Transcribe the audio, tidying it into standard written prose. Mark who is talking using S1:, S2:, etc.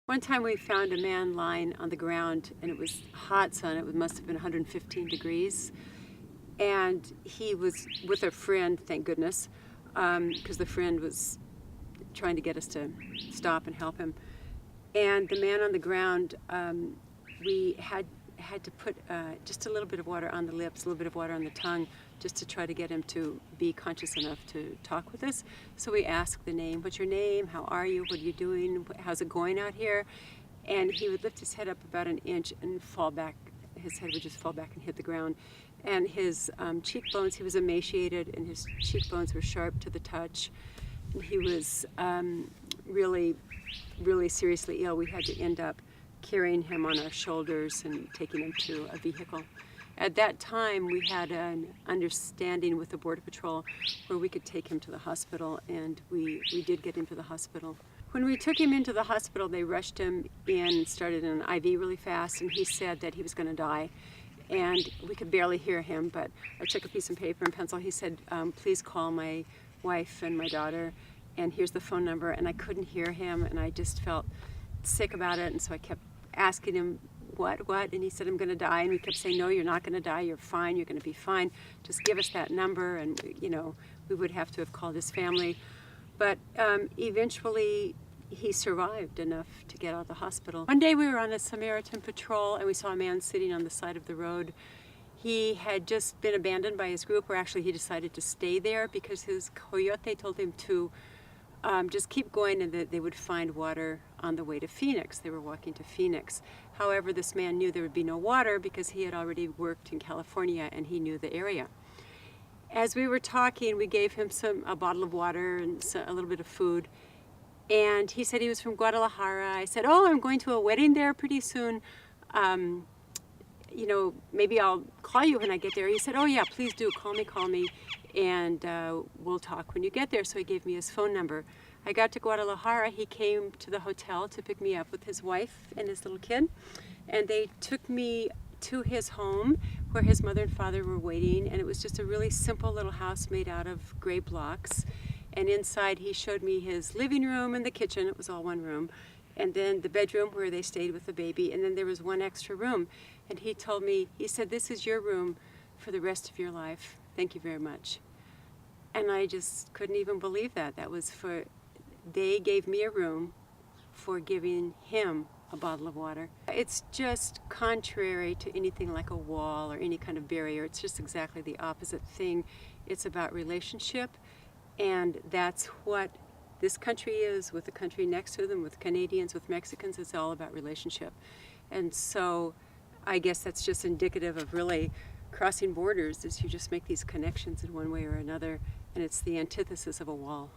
S1: One time we found a man lying on the ground, and it was hot sun. It must have been 115 degrees. And he was with a friend, thank goodness, because the friend was trying to get us to stop and help him. And the man on the ground, we had to put just a little bit of water on the lips, a little bit of water on the tongue, just to try to get him to be conscious enough to talk with us. So we asked the name, what's your name, how are you, what are you doing, how's it going out here? And he would lift his head up about an inch and fall back. His head would just fall back and hit the ground. And his cheekbones, he was emaciated, and his cheekbones were sharp to the touch. And he was really, really seriously ill. We had to end up carrying him on our shoulders and taking him to a vehicle. At that time, we had an understanding with the Border Patrol where we could take him to the hospital, and we did get him to the hospital. When we took him into the hospital, they rushed him in, started an IV really fast, and he said that he was going to die. And we could barely hear him, but I took a piece of paper and pencil. He said, please call my wife and my daughter, and here's the phone number. And I couldn't hear him, and I just felt sick about it, and so I kept asking him, what? And he said, I'm going to die. And we kept saying, no, you're not going to die. You're fine. You're going to be fine. Just give us that number. And, you know, we would have to have called his family. But eventually, he survived enough to get out of the hospital. One day we were on a Samaritan patrol, and we saw a man sitting on the side of the road. He had just been abandoned by his group, or actually he decided to stay there because his coyote told him to just keep going, and that they would find water on the way to Phoenix. They were walking to Phoenix. However, this man knew there would be no water because he had already worked in California and he knew the area. As we were talking, we gave him a bottle of water and a little bit of food. And he said he was from Guadalajara. I said, oh, I'm going to a wedding there pretty soon. You know, maybe I'll call you when I get there. He said, oh yeah, please do, call me, and we'll talk when you get there. So he gave me his phone number. I got to Guadalajara. He came to the hotel to pick me up with his wife and his little kid. And they took me to his home where his mother and father were waiting. And it was just a really simple little house made out of gray blocks. And inside he showed me his living room and the kitchen. It was all one room. And then the bedroom where they stayed with the baby. And then there was one extra room. And he told me, he said, this is your room for the rest of your life. Thank you very much. And I just couldn't even believe that. That was they gave me a room for giving him a bottle of water. It's just contrary to anything like a wall or any kind of barrier. It's just exactly the opposite thing. It's about relationship. And that's what this country is with the country next to them, with Canadians, with Mexicans. It's all about relationship. And so I guess that's just indicative of really crossing borders, is you just make these connections in one way or another, and it's the antithesis of a wall.